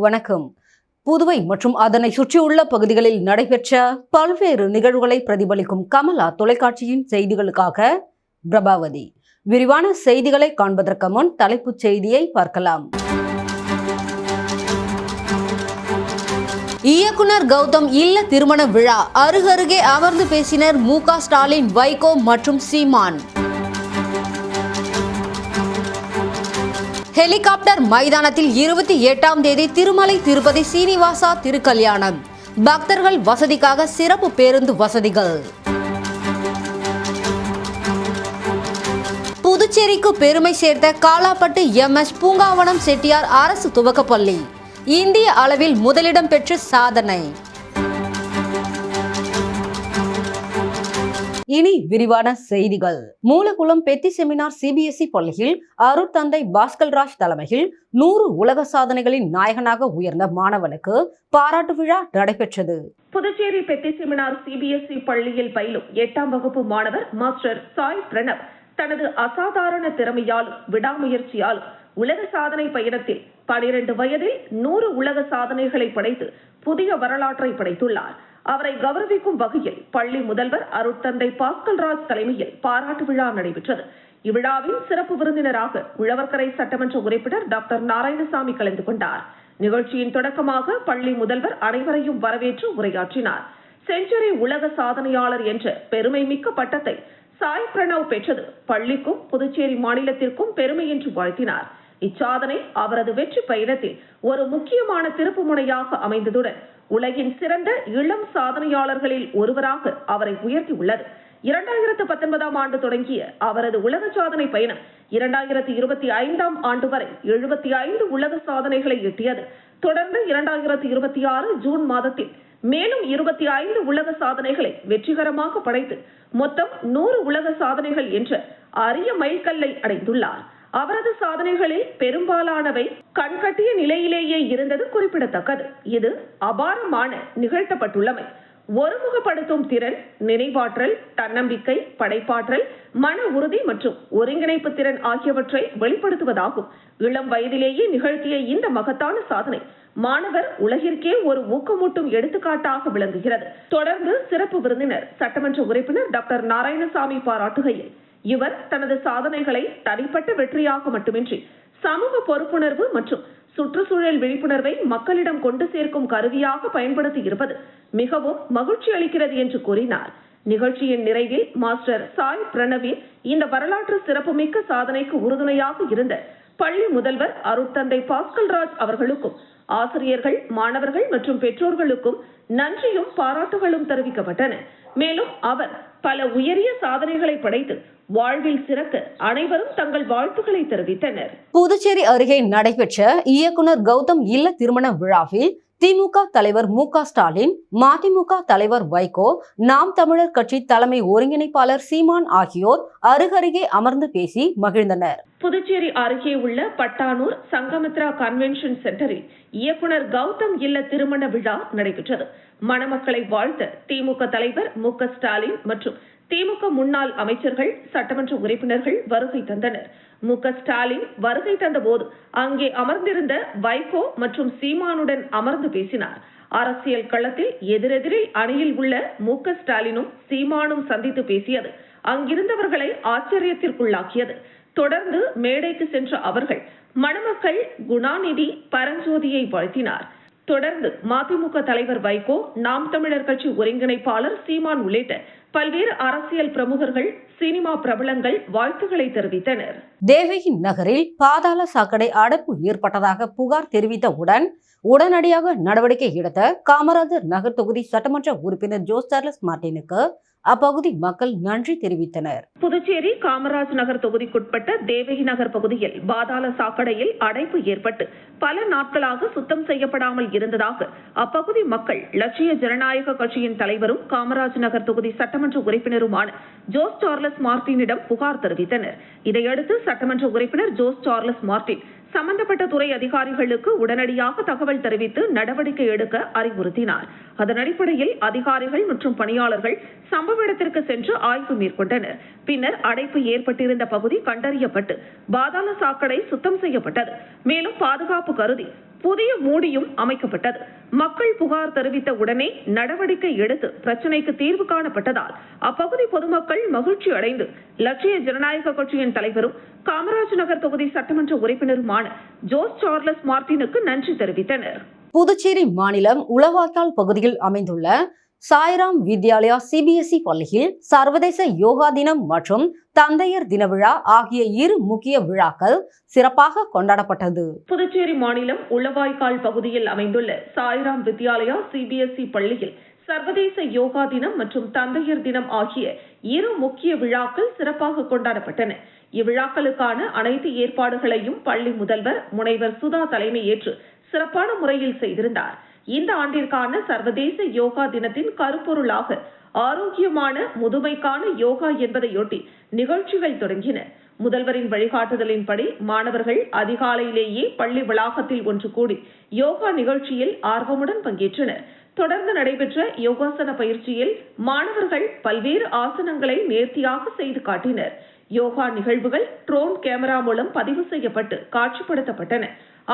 வணக்கம். புதுவை மற்றும் அதனை சுற்றியுள்ள பகுதிகளில் நடைபெற்ற பல்வேறு நிகழ்வுகளை பிரதிபலிக்கும் கமலா தொலைக்காட்சியின் செய்திகளுக்காக பிரபாவதி. விரிவான செய்திகளை காண்பதற்கு முன் தலைப்புச் செய்தியை பார்க்கலாம். இயக்குனர் கௌதம் இல்ல திருமண விழா அருகருகே அமர்ந்து பேசினர் மு.க. ஸ்டாலின், வைகோ மற்றும் சீமான். ஹெலிகாப்டர் மைதானத்தில் 28ஆம் தேதி திருமலை திருப்பதி சீனிவாசா திருக்கல்யாணம். பக்தர்கள் வசதிக்காக சிறப்பு பேருந்து வசதிகள். புதுச்சேரிக்கு பெருமை சேர்த்த காலாப்பட்டு எம்.எஸ். பூங்காவனம் செட்டியார் அரசு துவக்கப்பள்ளி இந்திய அளவில் முதலிடம் பெற்று சாதனை. இனி விரிவான செய்திகள். மூலகுளம் பெத்தி செமினார் சிபிஎஸ்இ பள்ளியில் அருட்தந்தை பாஸ்கர்ராஜ் தலைமையில் 100 உலக சாதனைகளின் நாயகனாக உயர்ந்த மாணவனுக்கு பாராட்டு விழா நடைபெற்றது. புதுச்சேரி பெத்தி செமினார் சிபிஎஸ்இ பள்ளியில் பயிலும் 8ஆம் வகுப்பு மாணவர் மாஸ்டர் சாய் பிரணவ் தனது அசாதாரண திறமையாலும் விடாமுயற்சியாலும் உலக சாதனை பயணத்தில் 12 வயதில் 100 உலக சாதனைகளை படைத்து புதிய வரலாற்றை படைத்துள்ளார். அவரை கௌரவிக்கும் வகையில் பள்ளி முதல்வர் அருட்தந்தை பாஸ்கர்ராஜ் தலைமையில் பாராட்டு விழா நடைபெற்றது. இவ்விழாவின் சிறப்பு விருந்தினராக உழவர்கரை சட்டமன்ற உறுப்பினர் டாக்டர் நாராயணசாமி கலந்து கொண்டார். நிகழ்ச்சியின் தொடக்கமாக பள்ளி முதல்வர் அனைவரையும் வரவேற்று உரையாற்றினார். செஞ்சுரி உலக சாதனையாளர் என்ற பெருமை மிக்க பட்டத்தை சாய் பிரணவ் பெற்றது பள்ளிக்கும் புதுச்சேரி மாநிலத்திற்கும் பெருமை என்று வாழ்த்தினார். இச்சாதனை அவரது வெற்றி பயணத்தில் ஒரு முக்கியமான திருப்பு முனையாக அமைந்ததுடன் உலகின் சிறந்த இளம் சாதனையாளர்களில் ஒருவராக அவரை உயர்த்தியுள்ளது. 2019ஆம் ஆண்டு தொடங்கிய அவரது உலக சாதனை பயணம் 2025ஆம் ஆண்டு வரை 75 உலக சாதனைகளை எட்டியது. தொடர்ந்து 2026 ஜூன் மாதத்தில் மேலும் 25 உலக சாதனைகளை வெற்றிகரமாக படைத்து மொத்தம் 100 உலக சாதனைகள் என்ற அரிய மைல்கல்லை அடைந்துள்ளார். அவரது சாதனைகளில் பெரும்பாலானவை கண்கட்டிய நிலையிலேயே இருந்தது குறிப்பிடத்தக்கது. இது அபாரமான நிகழ்த்தப்பட்டுள்ளமை ஒருமுகப்படுத்தும் திறன், நினைவாற்றல், தன்னம்பிக்கை, படைப்பாற்றல், மன உறுதி மற்றும் ஒருங்கிணைப்பு திறன் ஆகியவற்றை வெளிப்படுத்துவதாகும். இளம் வயதிலேயே நிகழ்த்திய இந்த மகத்தான சாதனை மாணவர் உலகிற்கே ஒரு ஊக்கமூட்டும் எடுத்துக்காட்டாக விளங்குகிறது. தொடர்ந்து சிறப்பு விருந்தினர் சட்டமன்ற உறுப்பினர் டாக்டர் நாராயணசாமி பாராட்டுகையில் இவர் தனது சாதனைகளை தனிப்பட்ட வெற்றியாக மட்டுமின்றி சமூக பொறுப்புணர்வு மற்றும் சுற்றுச்சூழல் விழிப்புணர்வை மக்களிடம் கொண்டு சேர்க்கும் கருவியாக பயன்படுத்தி இருப்பது மிகவும் மகிழ்ச்சி அளிக்கிறது என்று கூறினார். நிகழ்ச்சியின் நிறைவில் மாஸ்டர் சாய் பிரணவின் இந்த வரலாற்று சிறப்புமிக்க சாதனைக்கு உறுதுணையாக இருந்த பள்ளி முதல்வர் அருட்தந்தை பாஸ்கர்ராஜ் அவர்களுக்கும் ஆசிரியர்கள், மாணவர்கள் மற்றும் பெற்றோர்களுக்கும் நன்றியும் பாராட்டுகளும் தெரிவிக்கப்பட்டன. மேலும் அவர் பல உயரிய சாதனைகளை படைத்து வாழ்வில் சிறக்க அனைவரும் தங்கள் வாழ்த்துக்களை தெரிவித்தனர். புதுச்சேரி அருகே நடைபெற்ற இயக்குனர் கௌதம் இல்ல திருமண விழாவில் திமுக தலைவர் மு.க. ஸ்டாலின், மதிமுக தலைவர் வைகோ, நாம் தமிழர் கட்சி தலைமை ஒருங்கிணைப்பாளர் சீமான் ஆகியோர் அருகருகே அமர்ந்து பேசி மகிழ்ந்தனர். புதுச்சேரி அருகே உள்ள பட்டானூர் சங்கமித்ரா கன்வென்ஷன் சென்டரில் இயக்குனர் கௌதம் இல்ல திருமண விழா நடைபெற்றது. மணமக்களை வாழ்த்த திமுக தலைவர் மு.க. ஸ்டாலின் மற்றும் திமுக முன்னாள் அமைச்சர்கள், சட்டமன்ற உறுப்பினர்கள் வருகை தந்தனர். மு.க. ஸ்டாலின் வருகை தந்த போது அங்கே அமர்ந்திருந்த வைகோ மற்றும் சீமானுடன் அமர்ந்து பேசினார். அரசியல் களத்தில் எதிரெதிரில் அணியில் உள்ள மு.க. ஸ்டாலினும் சீமானும் சந்தித்து பேசியது அங்கிருந்தவர்களை ஆச்சரியத்திற்குள்ளாக்கியது. தொடர்ந்து மேடைக்கு சென்ற அவர்கள் மணமக்கள் குணாநிதி, பரஞ்சோதியை வாழ்த்தினார். தொடர்ந்து மதிமுக தலைவர் வைகோ, நாம் தமிழர் கட்சி ஒருங்கிணைப்பாளர் சீமான் உள்ளிட்ட பல்வேறு அரசியல் பிரமுகர்கள், சினிமா பிரபலங்கள் வாழ்த்துக்களை தெரிவித்தனர். தேவகி நகரில் பாதாள சாக்கடை அடைப்பு ஏற்பட்டதாக புகார் தெரிவித்தவுடன் உடனடியாக நடவடிக்கை எடுத்த காமராஜர் நகர் தொகுதி சட்டமன்ற உறுப்பினர் ஜோஸ் சார்லஸ் மார்டினுக்கு அப்பகுதி மக்கள் நன்றி தெரிவித்தனர். புதுச்சேரி காமராஜ் நகர் தொகுதிக்குட்பட்ட தேவகி நகர் பகுதியில் பாதாள சாக்கடையில் அடைப்பு ஏற்பட்டு பல நாட்களாக சுத்தம் செய்யப்படாமல் இருந்ததாக அப்பகுதி மக்கள் லட்சிய ஜனநாயக கட்சியின் தலைவரும் காமராஜ் நகர் தொகுதி சட்டமன்ற உறுப்பினருமான ஜோஸ் சார்லஸ் மார்டினிடம் புகார் தெரிவித்தனர். இதையடுத்து சட்டமன்ற உறுப்பினர் ஜோஸ் சார்லஸ் மார்டின் சம்பந்தப்பட்ட துறை அதிகாரிகளுக்கு உடனடியாக தகவல் தெரிவித்து நடவடிக்கை எடுக்க அறிவுறுத்தினார். அதன் அடிப்படையில் அதிகாரிகள் மற்றும் பணியாளர்கள் சம்பவ இடத்திற்கு சென்று ஆய்வு மேற்கொண்டனர். பின்னர் அடைப்பு ஏற்பட்டிருந்த பகுதி கண்டறியப்பட்டு பாதாள சாக்கடை சுத்தம் செய்யப்பட்டது. மேலும் பாதுகாப்பு கருதி புதிய மூடியும் அமைக்கப்பட்டது. மக்கள் புகார் தெரிவித்த உடனே நடவடிக்கை எடுத்து பிரச்சனைக்கு தீர்வு காணப்பட்டதால் அப்பகுதி பொதுமக்கள் மகிழ்ச்சி அடைந்து லட்சிய ஜனநாயக கட்சியின் தலைவரும் காமராஜ் நகர் தொகுதி சட்டமன்ற உறுப்பினருமான ஜோஸ் சார்லஸ் மார்டினுக்கு நன்றி தெரிவித்தனர். புதுச்சேரி மாநிலம் உளவாய்க்கால் பகுதியில் அமைந்துள்ள சாய்ராம் வித்யாலயா சிபிஎஸ்இ பள்ளியில் சர்வதேச யோகா தினம் மற்றும் தந்தையர் தின விழா ஆகிய இரு முக்கிய விழாக்கள் சிறப்பாக கொண்டாடப்பட்டது. புதுச்சேரி மாநிலம் உளவாய்க்கால் பகுதியில் அமைந்துள்ள சாய்ராம் வித்யாலயா சிபிஎஸ்இ பள்ளியில் சர்வதேச யோகா தினம் மற்றும் தந்தையர் தினம் ஆகிய இரு முக்கிய விழாக்கள் சிறப்பாக கொண்டாடப்பட்டன. இவ்விழாக்களுக்கான அனைத்து ஏற்பாடுகளையும் பள்ளி முதல்வர் முனைவர் சுதா தலைமையேற்று சிறப்பான முறையில் செய்திருந்தார். இந்த ஆண்டிற்கான சர்வதேச யோகா தினத்தின் கருப்பொருளாக ஆரோக்கியமான முதுமைக்கான யோகா என்பதையொட்டி நிகழ்ச்சிகள் தொடங்கின. முதல்வரின் வழிகாட்டுதலின்படி மாணவர்கள் அதிகாலையிலேயே பள்ளி வளாகத்தில் ஒன்று கூடி யோகா நிகழ்ச்சியில் ஆர்வமுடன் பங்கேற்றனர். தொடர்ந்து நடைபெற்ற யோகாசன பயிற்சியில் மாணவர்கள் பல்வேறு ஆசனங்களை நேர்த்தியாக செய்து காட்டினர். யோகா நிகழ்வுகள் ட்ரோன் கேமரா மூலம் பதிவு செய்யப்பட்டு காட்சிப்படுத்தப்பட்டன.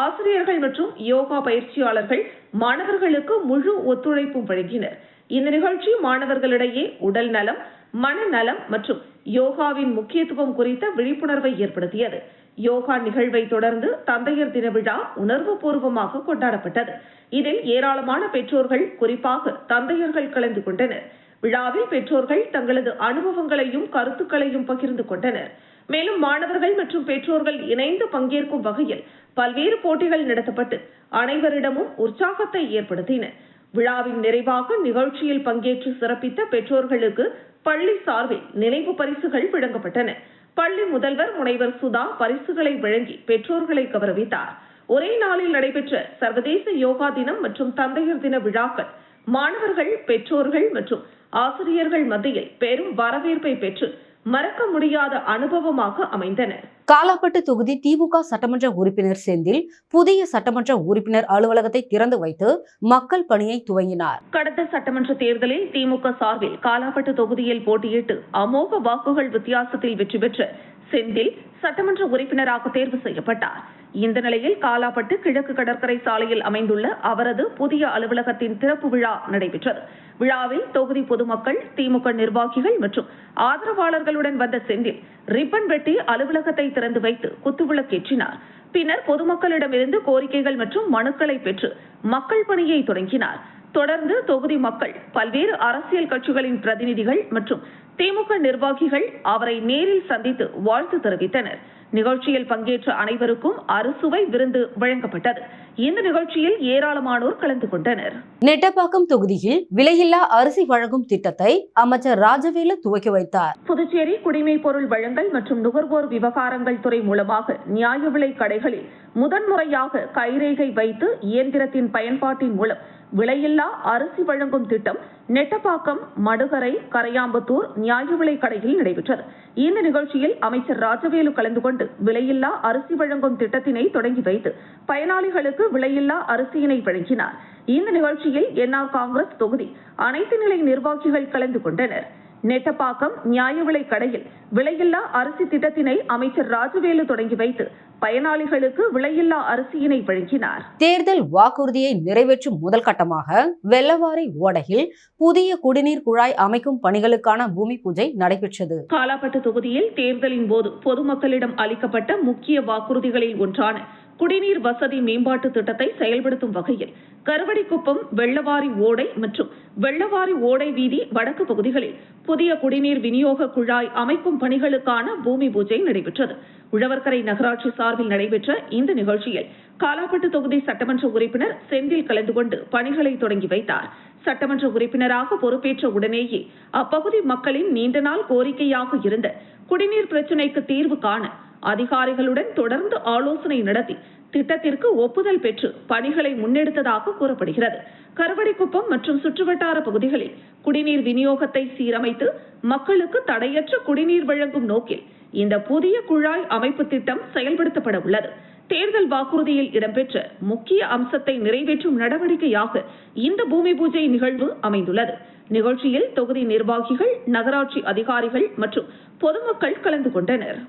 ஆசிரியர்கள் மற்றும் யோகா பயிற்சியாளர்கள் மாணவர்களுக்கு முழு ஒத்துழைப்பும் வழங்கினர். இந்த நிகழ்ச்சி மாணவர்களிடையே உடல் நலம், மனநலம் மற்றும் யோகாவின் முக்கியத்துவம் குறித்த விழிப்புணர்வை ஏற்படுத்தியது. யோகா நிகழ்வை தொடர்ந்து தந்தையர் தின விழா உணர்வு பூர்வமாக கொண்டாடப்பட்டது. இதில் ஏராளமான பெற்றோர்கள், குறிப்பாக தந்தையர்கள் கலந்து கொண்டனர். விழாவில் பெற்றோர்கள் தங்களது அனுபவங்களையும் கருத்துக்களையும் பகிர்ந்து கொண்டனர். மேலும் மாணவர்கள் மற்றும் பெற்றோர்கள் இணைந்து பங்கேற்கும் வகையில் பல்வேறு போட்டிகள் நடத்தப்பட்டு அனைவரிடமும் உற்சாகத்தை ஏற்படுத்தின. விழாவின் நிறைவாக நிகழ்ச்சியில் பங்கேற்று சிறப்பித்த பெற்றோர்களுக்கு பள்ளி சார்பில் நினைவு பரிசுகள் வழங்கப்பட்டன. பள்ளி முதல்வர் முனைவர் சுதா பரிசுகளை வழங்கி பெற்றோர்களை கௌரவித்தார். ஒரே நாளில் நடைபெற்ற சர்வதேச யோகா தினம் மற்றும் தந்தையர் தின விழாக்கள் மாணவர்கள், பெற்றோர்கள் மற்றும் ஆசிரியர்கள் மத்தியில் பெரும் வரவேற்பை பெற்று மறக்க முடியாத அனுபவமாக அமைந்தன. காலாப்பட்டு தொகுதி திமுக சட்டமன்ற உறுப்பினர் செந்தில் புதிய சட்டமன்ற உறுப்பினர் அலுவலகத்தை திறந்து வைத்து மக்கள் பணியை துவங்கினார். கடந்த சட்டமன்ற தேர்தலில் திமுக சார்பில் காலாப்பட்டு தொகுதியில் போட்டியிட்டு அமோக வாக்குகள் வித்தியாசத்தில் வெற்றி பெற்ற செந்தில் சட்டமன்ற உறுப்பினராக தேர்வு செய்யப்பட்டார். இந்த நிலையில் காலாப்பட்டு கிழக்கு கடற்கரை சாலையில் அமைந்துள்ள அவரது புதிய அலுவலகத்தின் திறப்பு விழா நடைபெற்றது. விழாவில் தொகுதி பொதுமக்கள், திமுக நிர்வாகிகள் மற்றும் ஆதரவாளர்களுடன் வந்த செந்தில் ரிப்பன் வெட்டி அலுவலகத்தை திறந்து வைத்து குத்துவிளக்கேற்றினார். பின்னர் பொதுமக்களிடமிருந்து கோரிக்கைகள் மற்றும் மனுக்களை பெற்று மக்கள் பணியை தொடங்கினார். தொடர்ந்து தொகுதி மக்கள், பல்வேறு அரசியல் கட்சிகளின் பிரதிநிதிகள் மற்றும் திமுக நிர்வாகிகள் அவரை நேரில் சந்தித்து வாழ்த்து தெரிவித்தனர். நிகழ்ச்சியில் பங்கேற்ற அனைவருக்கும் அறுசுவை விருந்து வழங்கப்பட்டது. இந்த நிகழ்ச்சியில் ஏராளமானோர் கலந்து கொண்டனர். நெட்டப்பாக்கம் தொகுதியில் விலையில்லா அரிசி வழங்கும் திட்டத்தை அமைச்சர் ராஜவேலு துவக்கி வைத்தார். புதுச்சேரி குடிமை பொருள் வழங்கல் மற்றும் நுகர்வோர் விவகாரங்கள் துறை மூலமாக நியாய விலை கடைகளில் முதன்முறையாக கைரேகை வைத்து இயந்திரத்தின் பயன்பாட்டின் மூலம் விலையில்லா அரிசி வழங்கும் திட்டம் நெட்டப்பாக்கம், மடுகரை, கரையாம்பத்தூர் நியாய விலை கடையில் நடைபெற்றது. இந்த நிகழ்ச்சியில் அமைச்சர் ராஜவேலு கலந்து கொண்டு விலையில்லா அரிசி வழங்கும் திட்டத்தினை தொடங்கி வைத்து பயனாளிகளுக்கு விலையில்லா அரிசியினை வழங்கினார். இந்த நிகழ்ச்சியில் என்ஆர் காங்கிரஸ் தொகுதி அனைத்து நிலை நிர்வாகிகள் கலந்து கொண்டனர். நெட்டப்பாக்கம் நியாய விலை கடையில் விலையில்லா அரிசி திட்டத்தினை அமைச்சர் ராஜவேலு தொடங்கி வைத்து பயனாளிகளுக்கு விலையில்லா அரிசியினை வழங்கினார். தேர்தல் வாக்குறுதியை நிறைவேற்றும் முதல் கட்டமாக வெள்ளவாரி ஓடையில் புதிய குடிநீர் குழாய் அமைக்கும் பணிகளுக்கான பூமி பூஜை நடைபெற்றது. காலாப்பட்டு தொகுதியில் தேர்தலின் போது பொதுமக்களிடம் அளிக்கப்பட்ட முக்கிய வாக்குறுதிகளில் ஒன்றான குடிநீர் வசதி மேம்பாட்டு திட்டத்தை செயல்படுத்தும் வகையில் கருவடிக்குப்பம், வெள்ளவாரி ஓடை மற்றும் வெள்ளவாரி ஓடை வீதி வடக்கு பகுதிகளில் புதிய குடிநீர் விநியோக குழாய் அமைக்கும் பணிகளுக்கான பூமி பூஜை நடைபெற்றது. உழவர்கரை நகராட்சி சார்பில் நடைபெற்ற இந்த நிகழ்ச்சியில் காலாப்பட்டு தொகுதி சட்டமன்ற உறுப்பினர் செந்தில் கலந்து கொண்டு பணிகளை தொடங்கி வைத்தார். சட்டமன்ற உறுப்பினராக பொறுப்பேற்ற உடனேயே அப்பகுதி மக்களின் நீண்ட நாள் கோரிக்கையாக இருந்த குடிநீர் பிரச்சினைக்கு தீர்வு காண அதிகாரிகளுடன் தொடர்ந்து ஆலோசனை நடத்தி திட்டத்திற்கு ஒப்புதல் பெற்று பணிகளை முன்னெடுத்ததாக கூறப்படுகிறது. கருவடிக்குப்பம் மற்றும் சுற்றுவட்டார பகுதிகளில் குடிநீர் விநியோகத்தை சீரமைத்து மக்களுக்கு தடையற்ற குடிநீர் வழங்கும் நோக்கில் இந்த புதிய குழாய் அமைப்பு திட்டம் செயல்படுத்தப்பட உள்ளது. தேர்தல் வாக்குறுதியில் இடம்பெற்ற முக்கிய அம்சத்தை நிறைவேற்றும் நடவடிக்கையாக இந்த பூமி பூஜை நிகழ்வு அமைந்துள்ளது. நிகழ்ச்சியில் தொகுதி நிர்வாகிகள், நகராட்சி அதிகாரிகள் மற்றும் பொதுமக்கள் கலந்து கொண்டனர்.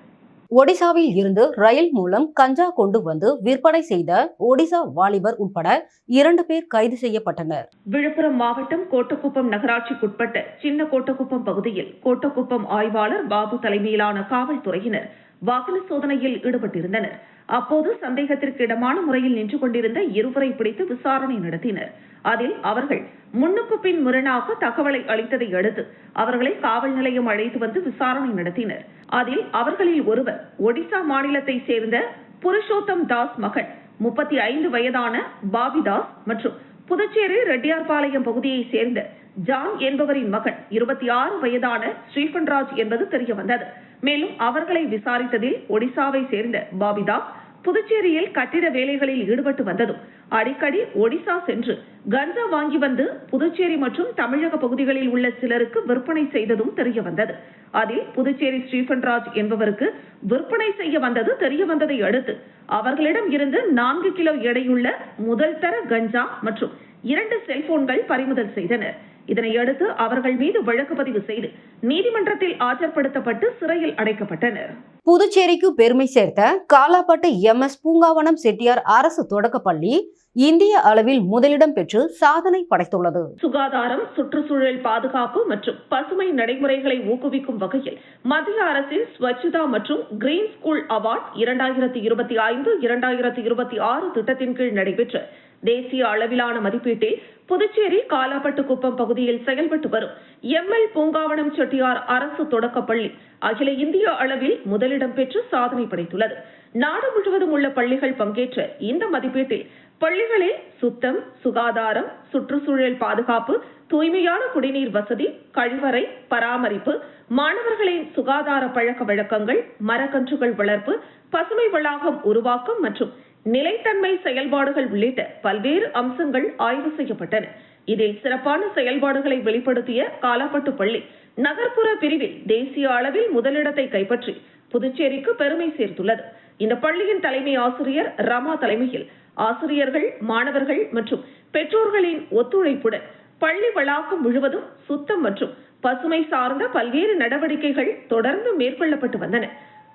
ஒடிசாவில் இருந்து ரயில் மூலம் கஞ்சா கொண்டு வந்து விற்பனை செய்த ஒடிசா வாலிபர் உட்பட 2 பேர் கைது செய்யப்பட்டனர். விழுப்புரம் மாவட்டம் கோட்டக்குப்பம் நகராட்சிக்குட்பட்ட சின்ன கோட்டக்குப்பம் பகுதியில் கோட்டக்குப்பம் ஆய்வாளர் பாபு தலைமையிலான காவல்துறையினர் வாகன சோதனையில் ஈடுபட்டிருந்தனர். அப்போது சந்தேகத்திற்கு இடமான முறையில் நின்று கொண்டிருந்த இருவரை பிடித்து விசாரணை நடத்தினர். அதில் அவர்கள் முன்னுக்கு பின் முரணாக தகவலை அளித்ததை அடுத்து அவர்களை காவல் நிலையம் அழைத்து வந்து விசாரணை நடத்தினர். அதில் அவர்களில் ஒருவர் ஒடிசா மாநிலத்தை சேர்ந்த புருஷோத்தம் தாஸ் மகன் 35 வயதான பாபிதாஸ் மற்றும் புதுச்சேரி ரெட்டியார்பாளையம் பகுதியை சேர்ந்த ஜான் என்பவரின் மகன் 26 வயதான ஸ்ரீபன்ராஜ் என்பது தெரியவந்தது. மேலும் அவர்களை விசாரித்ததில் ஒடிசாவை சேர்ந்த பாபிதாஸ் புதுச்சேரியில் கட்டிட வேலைகளில் ஈடுபட்டு வந்ததும் அடிக்கடி ஒடிசா சென்று கஞ்சா வாங்கி வந்து புதுச்சேரி மற்றும் தமிழக பகுதிகளில் உள்ள சிலருக்கு விற்பனை செய்ததும் தெரியவந்தது. அதில் புதுச்சேரி ஸ்ரீபன்ராஜ் என்பவருக்கு விற்பனை செய்ய வந்தது தெரியவந்ததை அடுத்து அவர்களிடம் இருந்து 4 கிலோ எடையுள்ள முதல் தர கஞ்சா மற்றும் 2 செல்போன்கள் பறிமுதல் செய்தனர். இதனையடுத்து அவர்கள் மீது வழக்கு பதிவு செய்து நீதிமன்றத்தில் ஆஜர்படுத்தப்பட்டு சிறையில் அடைக்கப்பட்டனர். புதுச்சேரிக்கு பெருமை சேர்த்த காலாப்பட்டு MS பூங்காவனம் செட்டியார் அரசு தொடக்கப்பள்ளி இந்திய அளவில் முதலிடம் பெற்று சாதனை படைத்துள்ளது. சுகாதாரம், சுற்றுச்சூழல் பாதுகாப்பு மற்றும் பசுமை நடைமுறைகளை ஊக்குவிக்கும் வகையில் மத்திய அரசின் ஸ்வச்தா மற்றும் கிரீன் ஸ்கூல் அவார்ட் 2025-2026 திட்டத்தின் கீழ் நடைபெற்ற தேசிய அளவிலான மதிப்பீட்டில் புதுச்சேரி காலாப்பட்டு குப்பம் பகுதியில் செயல்பட்டு வரும் ML பூங்காவனம் செட்டியார் அரசு தொடக்கப்பள்ளி அகில இந்திய அளவில் முதலிடம் பெற்று சாதனை படைத்துள்ளது. நாடு முழுவதும் உள்ள பள்ளிகள் பங்கேற்ற இந்த மதிப்பீட்டில் பள்ளிகளில் சுத்தம், சுகாதாரம், சுற்றுச்சூழல் பாதுகாப்பு, தூய்மையான குடிநீர் வசதி, கழிவறை பராமரிப்பு, மாணவர்களின் சுகாதார பழக்க வழக்கங்கள், மரக்கன்றுகள் வளர்ப்பு, பசுமை வளாகம் உருவாக்கம் மற்றும் நிலைத்தன்மை செயல்பாடுகள் உள்ளிட்ட பல்வேறு அம்சங்கள் ஆய்வு செய்யப்பட்டன. இதில் சிறப்பான செயல்பாடுகளை வெளிப்படுத்திய காலாப்பட்டு பள்ளி நகர்ப்புற பிரிவில் தேசிய அளவில் முதலிடத்தை கைப்பற்றி புதுச்சேரிக்கு பெருமை சேர்த்துள்ளது. இந்த பள்ளியின் தலைமை ஆசிரியர் ரமா தலைமையில் ஆசிரியர்கள், மாணவர்கள் மற்றும் பெற்றோர்களின் ஒத்துழைப்புடன் பள்ளி வளாகம் முழுவதும் சுத்தம் மற்றும் பசுமை சார்ந்த பல்வேறு நடவடிக்கைகள் தொடர்ந்து மேற்கொள்ளப்பட்டு வந்தன.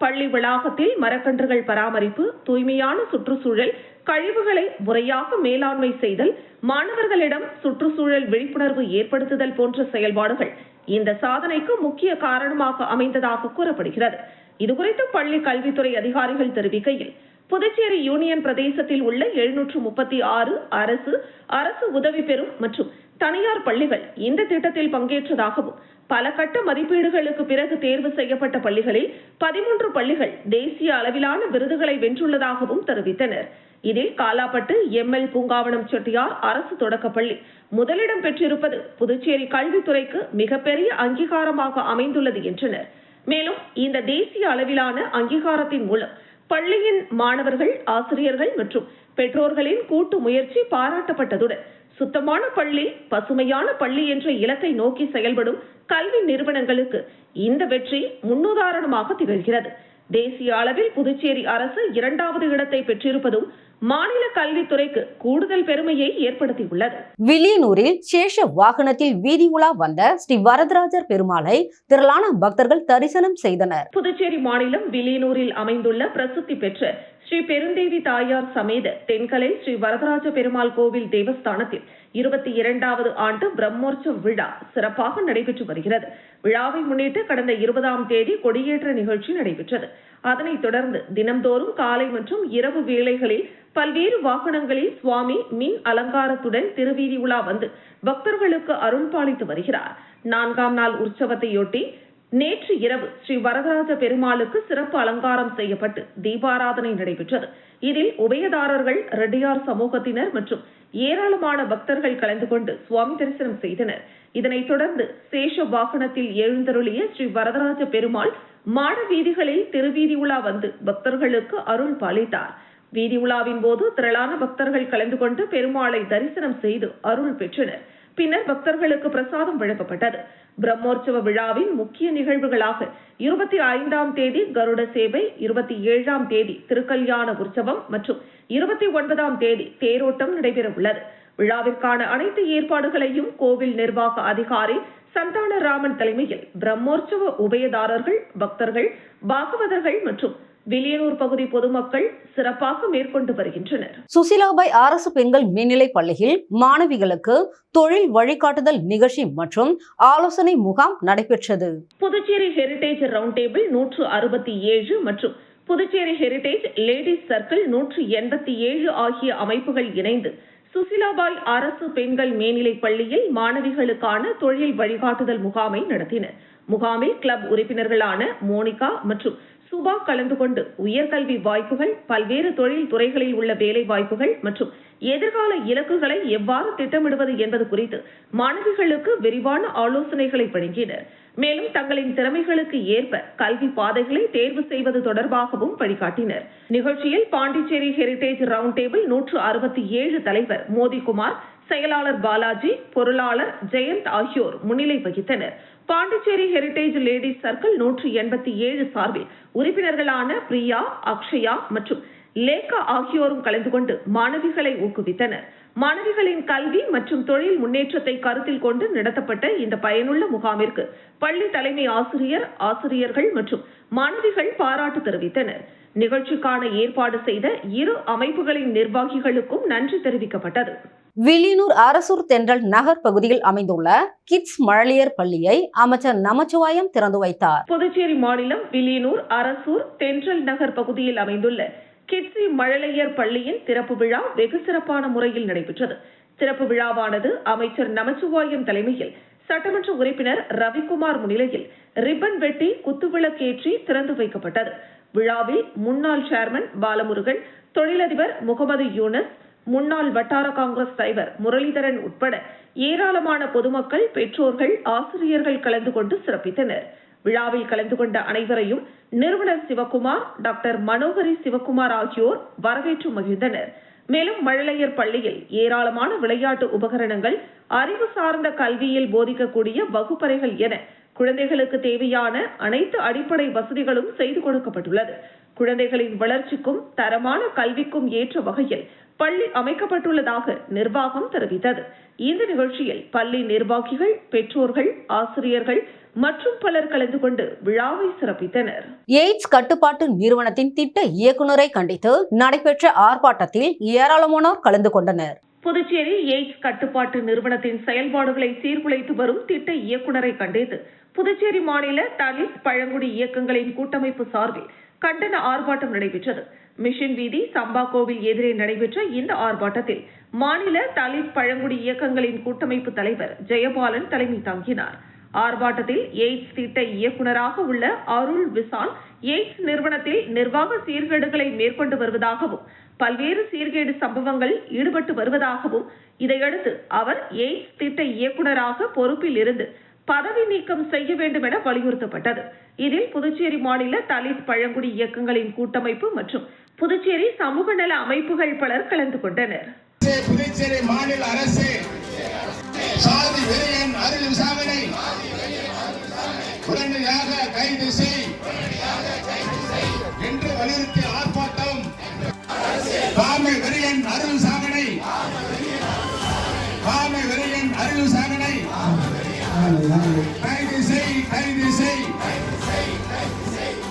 பள்ளி வளாகத்தில் மரக்கன்றுகள் பராமரிப்பு, தூய்மையான சுற்றுச்சூழல், கழிவுகளை முறையாக மேலாண்மை செய்தல், மாணவர்களிடம் சுற்றுச்சூழல் விழிப்புணர்வு ஏற்படுத்துதல் போன்ற செயல்பாடுகள் இந்த சாதனைக்கு முக்கிய காரணமாக அமைந்ததாக கூறப்படுகிறது. இதுகுறித்து பள்ளி கல்வித்துறை அதிகாரிகள் தெரிவிக்கையில், புதுச்சேரி யூனியன் பிரதேசத்தில் உள்ள 736 அரசு உதவி பெறும் மற்றும் தனியார் பள்ளிகள் இந்த திட்டத்தில் பங்கேற்றதாகவும், பல கட்ட மதிப்பீடுகளுக்கு பிறகு தேர்வு செய்யப்பட்ட பள்ளிகளில் 13 பள்ளிகள் தேசிய அளவிலான விருதுகளை வென்றுள்ளதாகவும் தெரிவித்தனர். இதில் காலாப்பட்டு ML பூங்காவனம் செட்டியார் அரசு தொடக்கப்பள்ளி முதலிடம் பெற்றிருப்பது புதுச்சேரி கல்வித்துறைக்கு மிகப்பெரிய அங்கீகாரமாக அமைந்துள்ளது என்றனர். மேலும் இந்த தேசிய அளவிலான அங்கீகாரத்தின் மூலம் பள்ளியின் மாணவர்கள், ஆசிரியர்கள் மற்றும் பெற்றோர்களின் கூட்டு முயற்சி பாராட்டப்பட்டதுடன் சுத்தமான பள்ளி, பசுமையான பள்ளி என்ற இலக்கை நோக்கி செயல்படும் கல்வி நிறுவனங்களுக்கு இந்த வெற்றி முன்னுதாரணமாக திகழ்கிறது. தேசிய அளவில் புதுச்சேரி அரசு 2வது இடத்தை பெற்றிருப்பதும் மாநில கல்வித்துறைக்கு கூடுதல் பெருமையை ஏற்படுத்தியுள்ளது. வில்லியனூரில் சேஷ வாகனத்தில் வீதி உலா வந்த ஸ்ரீ வரதராஜர் பெருமாளை திரளான பக்தர்கள் தரிசனம் செய்தனர். புதுச்சேரி மாநிலம் வில்லியனூரில் அமைந்துள்ள பிரசித்தி பெற்ற ஸ்ரீ பெருந்தேவி தாயார் சமேத தென்கலை ஸ்ரீ வரதராஜ பெருமாள் கோவில் தேவஸ்தானத்தில் 22வது ஆண்டு பிரம்மோற்சவ விழா சிறப்பாக நடைபெற்று வருகிறது. விழாவை முன்னிட்டு கடந்த 20ஆம் தேதி கொடியேற்ற நிகழ்ச்சி நடைபெற்றது. அதனைத் தொடர்ந்து தினம்தோறும் காலை மற்றும் இரவு வேளைகளில் பல்வேறு வாகனங்களில் சுவாமி மின் அலங்காரத்துடன் திருவீதி உலா வந்து பக்தர்களுக்கு அருள் பாலித்து வருகிறார். 4ஆம் நாள் உற்சவத்தையொட்டி நேற்று இரவு ஸ்ரீ வரதராஜ பெருமாளுக்கு சிறப்பு அலங்காரம் செய்யப்பட்டு தீபாராதனை நடைபெற்றது. இதில் உபயதாரர்கள், ரெட்டியார் சமூகத்தினர் மற்றும் ஏராளமான பக்தர்கள் கலந்து கொண்டு சுவாமி தரிசனம் செய்தனர். இதனைத் தொடர்ந்து சேஷ வாகனத்தில் எழுந்தருளிய ஸ்ரீ வரதராஜ பெருமாள் மாட வீதிகளில் திருவீதி உலா வந்து பக்தர்களுக்கு அருள் பாலித்தார். வீதி உலாவின் போது திரளான பக்தர்கள் கலந்து கொண்டு பெருமாளை தரிசனம் செய்து அருள் பெற்றனர். பின்னர் பக்தர்களுக்கு பிரசாதம் வழங்கப்பட்டது. பிரம்மோற்சவ விழாவின் முக்கிய நிகழ்வுகளாக 25ஆம் தேதி கருட சேவை, 27ஆம் தேதி திருக்கல்யாண உற்சவம் மற்றும் 29ஆம் தேதி தேரோட்டம் நடைபெற உள்ளது. விழாவிற்கான அனைத்து ஏற்பாடுகளையும் கோவில் நிர்வாக அதிகாரி சந்தானராமன் தலைமையில் பிரம்மோற்சவ உபயதாரர்கள், பக்தர்கள், பாகவதர்கள் மற்றும் வில்லியனூர் பகுதி பொதுமக்கள் சிறப்பாக மேற்கொண்டு வருகின்றனர். சுசிலாபாய் அரசு பெண்கள் மேல்நிலைப் பள்ளியில் மாணவிகளுக்கு தொழில் வழிகாட்டுதல் நிகழ்ச்சி மற்றும் ஆலோசனை முகாம் நடைபெற்றது. புதுச்சேரி ஹெரிடேஜ் ரவுண்ட் டேபிள் 167 மற்றும் புதுச்சேரி ஹெரிடேஜ் லேடிஸ் சர்க்கிள் 187 ஆகிய அமைப்புகள் இணைந்து சுசிலாபாய் அரசு பெண்கள் மேல்நிலைப் பள்ளியில் மாணவிகளுக்கான தொழில் வழிகாட்டுதல் முகாமை நடத்தினர். முகாமில் கிளப் உறுப்பினர்களான மோனிகா மற்றும் சுபா கலந்து கொண்டு உயர்கல்வி வாய்ப்புகள், பல்வேறு தொழில் துறைகளில் உள்ள வேலை வாய்ப்புகள் மற்றும் எதிர்கால இலக்குகளை எவ்வாறு திட்டமிடுவது என்பது குறித்து மாணவிகளுக்கு விரிவான ஆலோசனைகளை வழங்கினர். மேலும் தங்களின் திறமைகளுக்கு ஏற்ப கல்வி பாதைகளை தேர்வு செய்வது தொடர்பாகவும் வழிகாட்டினர். நிகழ்ச்சியில் பாண்டிச்சேரி ஹெரிடேஜ் ரவுண்ட் டேபிள் 167 தலைவர் மோதிகுமார், செயலாளர் பாலாஜி, பொருளாளர் ஜெயந்த் ஆகியோர் முன்னிலை வகித்தனர். பாண்டிச்சேரி ஹெரிடேஜ் லேடிஸ் சர்க்கிள் 187 சார்பில் உறுப்பினர்களான பிரியா, அக்ஷயா மற்றும் லேகா ஆகியோரும் கலந்து கொண்டு மாணவிகளை ஊக்குவித்தனர். மாணவிகளின் கல்வி மற்றும் தொழில் முன்னேற்றத்தை கருத்தில் கொண்டு நடத்தப்பட்ட இந்த பயனுள்ள முகாமிற்கு பள்ளி தலைமை ஆசிரியர், ஆசிரியர்கள் மற்றும் மாணவிகள் பாராட்டு தெரிவித்தனர். நிகழ்ச்சிக்கான ஏற்பாடு செய்த இரு அமைப்புகளின் நிர்வாகிகளுக்கும் நன்றி தெரிவிக்கப்பட்டது. வில்லியனூர் அரசூர் தென்றல் நகர் பகுதியில் அமைந்துள்ள கிட்ஸ் மழலையர் பள்ளியை அமைச்சர் நமச்சிவாயம் திறந்து வைத்தார். புதுச்சேரி மாநிலம் வில்லியனூர் அரசூர் தென்றல் நகர் பகுதியில் அமைந்துள்ள கிட்ஸி மழலையர் பள்ளியின் திறப்பு விழா வெகு சிறப்பான முறையில் நடைபெற்றது. திறப்பு விழாவானது அமைச்சர் நமச்சிவாயம் தலைமையில் சட்டமன்ற உறுப்பினர் ரவிக்குமார் முன்னிலையில் ரிப்பன் வெட்டி குத்துவிளக்கேற்றி திறந்து வைக்கப்பட்டது. விழாவில் முன்னாள் சேர்மன் பாலமுருகன், தொழிலதிபர் முகமது யூனஸ், முன்னாள் வட்டார காங்கிரஸ் தலைவர் முரளிதரன் உட்பட ஏராளமான பொதுமக்கள், பெற்றோர்கள், ஆசிரியர்கள் கலந்து கொண்டு சிறப்பித்தனர். விழாவில் கலந்து கொண்ட அனைவரையும் நிறுவனர் சிவக்குமார், டாக்டர் மனோகரி சிவக்குமார் ஆகியோர் வரவேற்று மகிழ்ந்தனர். மேலும் மழலையர் பள்ளியில் ஏராளமான விளையாட்டு உபகரணங்கள், அறிவு சார்ந்த கல்வியில் போதிக்கக்கூடிய வகுப்பறைகள் என குழந்தைகளுக்கு தேவையான அனைத்து அடிப்படை வசதிகளும் செய்து கொடுக்கப்பட்டுள்ளது. குழந்தைகளின் வளர்ச்சிக்கும் தரமான கல்விக்கும் ஏற்ற வகையில் பள்ளி அமைக்கப்பட்டுள்ளதாக நிர்வாகம் தெரிவித்தது. இந்த நிகழ்ச்சியில் பள்ளி நிர்வாகிகள், பெற்றோர்கள், ஆசிரியர்கள் மற்றும் பலர் கலந்து கொண்டு விழாவை சிறப்பித்தனர். எய்ட்ஸ் கட்டுப்பாட்டு நிறுவனத்தின் திட்ட இயக்குநரை கண்டித்து நடைபெற்ற ஆர்ப்பாட்டத்தில் ஏராளமானோர் கலந்து கொண்டனர். புதுச்சேரி எய்ட்ஸ் கட்டுப்பாட்டு நிறுவனத்தின் செயல்பாடுகளை சீர்குலைத்து வரும் திட்ட இயக்குநரை கண்டித்து புதுச்சேரி மாநில தலித் பழங்குடி இயக்கங்களின் கூட்டமைப்பு சார்பில் கண்டன ஆர்ப்பாட்டம் நடைபெற்றது. மிஷன் வீதி சம்பா கோவில் எதிரே நடைபெற்ற இந்த ஆர்ப்பாட்டத்தில் மாநில தலித் பழங்குடி இயக்கங்களின் கூட்டமைப்பு தலைவர் ஜெயபாலன் தலைமை தாங்கினார். ஆர்ப்பாட்டத்தில் எய்ட்ஸ் திட்ட இயக்குநராக உள்ள அருள் விசால் எய்ட்ஸ் நிறுவனத்தில் நிர்வாக சீர்கேடுகளை மேற்கொண்டு வருவதாகவும், பல்வேறு சீர்கேடு சம்பவங்கள் ஈடுபட்டு வருவதாகவும், இதையடுத்து அவர் எய்ட்ஸ் திட்ட இயக்குநராக பொறுப்பில் இருந்து பதவி நீக்கம் செய்ய வேண்டும் என வலியுறுத்தப்பட்டது. இதில் புதுச்சேரி மாநில தலித் பழங்குடி இயக்கங்களின் கூட்டமைப்பு மற்றும் புதுச்சேரி சமூக நல அமைப்புகள் பலர் கலந்து கொண்டனர். புதுச்சேரி மாநில அரசு சாதி வெறியன் அருள் விசாவனை உடனடியாக கைது செய் என்று வலியுறுத்தி ஆர்ப்பாட்டம். காமை வெறியன் அருள் சாகனை, காமை வெறியன் அருள் சாகனை கைது செய், கைது செய்,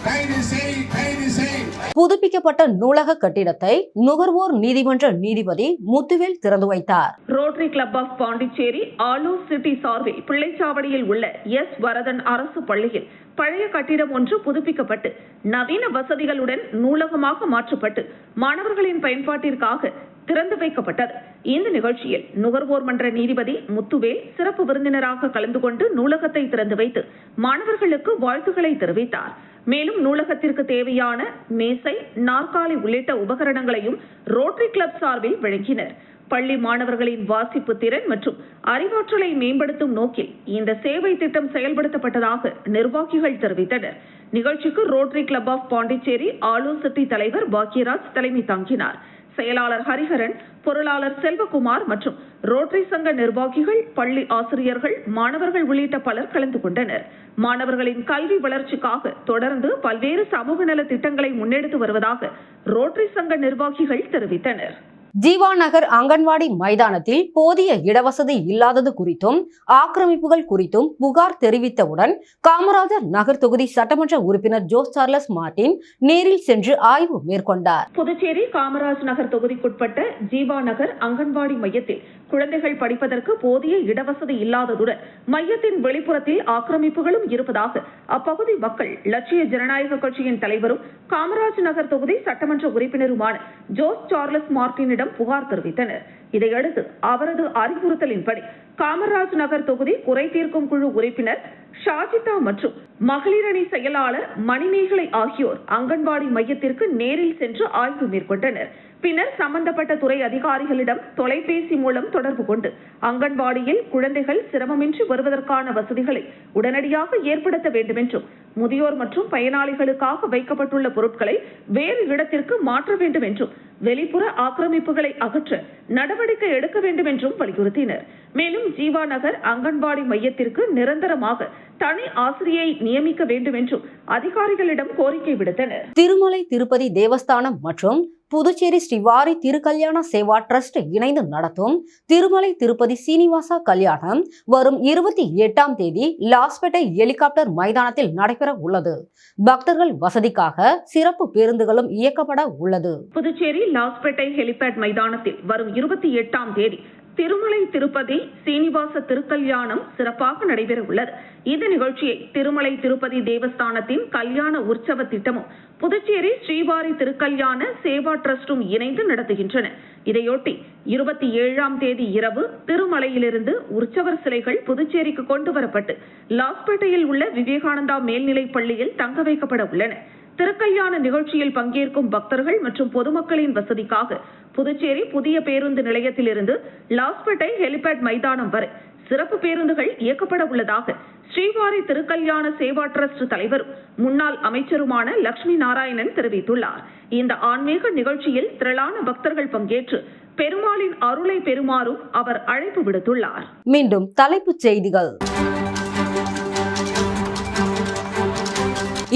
கைது செய், கைது செய். புதுப்பிக்கப்பட்ட நூலக கட்டிடத்தை நுகர்வோர் நீதிமன்ற நீதிபதி முத்துவேல் திறந்து வைத்தார். Rotary Club of Pondicherry Alur city சார்பில் பிள்ளைச்சாவடியில் உள்ள எஸ் வரதன் அரசு பள்ளியில் பழைய கட்டிடம் ஒன்று புதுப்பிக்கப்பட்டு நவீன வசதிகளுடன் நூலகமாக மாற்றப்பட்டு மாணவர்களின் பயன்பாட்டிற்காக திறந்து வைக்கப்பட்டது. இந்த நிகழ்ச்சியில் நுகர்வோர் மன்ற நீதிபதி முத்துவேல் சிறப்பு விருந்தினராக கலந்து கொண்டு நூலகத்தை திறந்து வைத்து மாணவர்களுக்கு வாழ்த்துக்களை தெரிவித்தார். மேலும் நூலகத்திற்கு தேவையான மேசை, நாற்காலி உள்ளிட்ட உபகரணங்களையும் ரோட்டரி கிளப் சார்பில் வழங்கினர். பள்ளி மாணவர்களின் வாசிப்பு திறன் மற்றும் அறிவாற்றலை மேம்படுத்தும் நோக்கில் இந்த சேவை திட்டம் செயல்படுத்தப்பட்டதாக நிர்வாகிகள் தெரிவித்தனர். நிகழ்ச்சிக்கு Rotary Club of Pondicherry Alur city தலைவர் பாக்யராஜ் தலைமை தாங்கினார். செயலாளர் ஹரிஹரன், பொருளாளர் செல்வகுமார் மற்றும் ரோட்டரி சங்க நிர்வாகிகள், பள்ளி ஆசிரியர்கள், மாணவர்கள் உள்ளிட்ட பலர் கலந்து கொண்டனர். மாணவர்களின் கல்வி வளர்ச்சிக்காக தொடர்ந்து பல்வேறு சமூக நல திட்டங்களை முன்னெடுத்து வருவதாக ரோட்டரி சங்க நிர்வாகிகள் தெரிவித்தனர். ஜீவா நகர் அங்கன்வாடி மைதானத்தில் போதிய இடவசதி இல்லாதது குறித்தும் ஆக்கிரமிப்புகள் குறித்தும் புகார் தெரிவித்தவுடன் காமராஜர் நகர் தொகுதி சட்டமன்ற உறுப்பினர் ஜோஸ் சார்லஸ் மார்டின் நேரில் சென்று ஆய்வு மேற்கொண்டார். புதுச்சேரி காமராஜ் நகர் தொகுதிக்குட்பட்ட ஜீவா நகர் அங்கன்வாடி மையத்தில் குழந்தைகள் படிப்பதற்கு போதிய இடவசதி இல்லாததுடன் மையத்தின் வெளிப்புறத்தில் ஆக்கிரமிப்புகளும் இருப்பதாக அப்பகுதி மக்கள் லட்சிய ஜனநாயக கட்சியின் தலைவரும் காமராஜ் நகர் தொகுதி சட்டமன்ற உறுப்பினருமான ஜோஸ் சார்லஸ் மார்டினிடம் புகார் தெரிவித்தனர். இதையடுத்து அவரது அறிவுறுத்தலின்படி காமராஜ் நகர் தொகுதி குறை தீர்க்கும் குழு உறுப்பினர் ஷாஜிதா மற்றும் மகளிரணி செயலாளர் மணிமேகலை ஆகியோர் அங்கன்வாடி மையத்திற்கு நேரில் சென்று ஆய்வு மேற்கொண்டனர். பின்னர் சம்பந்தப்பட்ட துறை அதிகாரிகளிடம் தொலைபேசி மூலம் தொடர்பு கொண்டு அங்கன்வாடியில் குழந்தைகள் சிரமமின்றி வருவதற்கான வசதிகளை உடனடியாக ஏற்படுத்த வேண்டும் என்றும் முதியோர் மற்றும் பயனாளிகளுக்காக வைக்கப்பட்டுள்ள பொருட்களை வேறு இடத்திற்கு மாற்ற வேண்டும் என்றும் வெளிப்புற ஆக்கிரமிப்புகளை அகற்ற நடவடிக்கை எடுக்க வேண்டும் என்றும் வலியுறுத்தினர். மேலும் ஜீவா நகர் அங்கன்வாடி மையத்திற்கு நிரந்தரமாக தனி ஆசிரியை நியமிக்க வேண்டும் என்றும் அதிகாரிகளிடம் கோரிக்கை விடுத்தனர். திருமலை திருப்பதி தேவஸ்தானம் மற்றும் புதுச்சேரி ஸ்ரீவாரி திருக்கல்யாண சேவா டிரஸ்ட் இணைந்து நடத்தும் திருமலை திருப்பதி சீனிவாசா கல்யாணம் வரும் 28ஆம் தேதி லாஸ்பேட்டை ஹெலிகாப்டர் மைதானத்தில் நடைபெற உள்ளது. பக்தர்கள் வசதிக்காக சிறப்பு பேருந்துகளும் இயக்கப்பட உள்ளது. புதுச்சேரி லாஸ்பேட்டை ஹெலிபேட் மைதானத்தில் வரும் 28ஆம் தேதி திருமலை திருப்பதி சீனிவாச திருக்கல்யாணம் சிறப்பாக நடைபெற உள்ளது. இந்த நிகழ்ச்சியை திருமலை திருப்பதி தேவஸ்தானத்தின் கல்யாண உற்சவ திட்டமும் புதுச்சேரி ஸ்ரீவாரி திருக்கல்யாண சேவா டிரஸ்டும் இணைந்து நடத்துகின்றன. இதையொட்டி 27ஆம் தேதி இரவு திருமலையிலிருந்து உற்சவர் சிலைகள் புதுச்சேரிக்கு கொண்டு வரப்பட்டு லாஸ்பேட்டையில் உள்ள விவேகானந்தா மேல்நிலைப் பள்ளியில் தங்க வைக்கப்பட உள்ளன. திருக்கல்யாண நிகழ்ச்சியில் பங்கேற்கும் பக்தர்கள் மற்றும் பொதுமக்களின் வசதிக்காக புதுச்சேரி புதிய பேருந்து நிலையத்திலிருந்து லாஸ்பேட்டை ஹெலிபேட் மைதானம் வரை சிறப்பு பேருந்துகள் இயக்கப்பட உள்ளதாக ஸ்ரீவாரி திருக்கல்யாண சேவா டிரஸ்ட் தலைவரும் முன்னாள் அமைச்சருமான லட்சுமி நாராயணன் தெரிவித்துள்ளார். இந்த ஆன்மீக நிகழ்ச்சியில் திரளான பக்தர்கள் பங்கேற்று பெருமாளின் அருளை பெறுமாறும் அவர் அழைப்பு விடுத்துள்ளார். மீண்டும் தலைப்புச் செய்திகள்.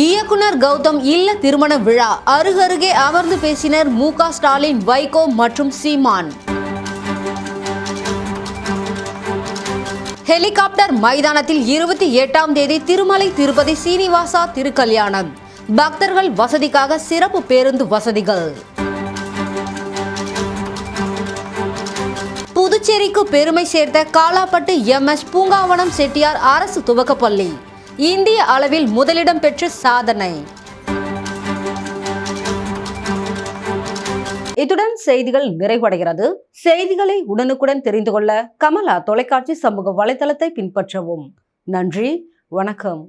இயக்குனர் கௌதம் இல்ல திருமண விழா அருகருகே அமர்ந்து பேசினர் மு.க. ஸ்டாலின், வைகோ மற்றும் சீமான். ஹெலிகாப்டர் மைதானத்தில் 28ஆம் தேதி திருமலை திருப்பதி சீனிவாசா திருக்கல்யாணம். பக்தர்கள் வசதிக்காக சிறப்பு பேருந்து வசதிகள். புதுச்சேரிக்கு பெருமை சேர்த்த காலாப்பட்டு MS பூங்காவனம் செட்டியார் அரசு துவக்கப்பள்ளி இந்திய அளவில் முதலிடம் பெற்று சாதனை. இத்துடன் செய்திகள் நிறைவடைகிறது. செய்திகளை உடனுக்குடன் தெரிந்து கொள்ள கமலா தொலைக்காட்சி சமூக வலைதளத்தை பின்பற்றவும். நன்றி, வணக்கம்.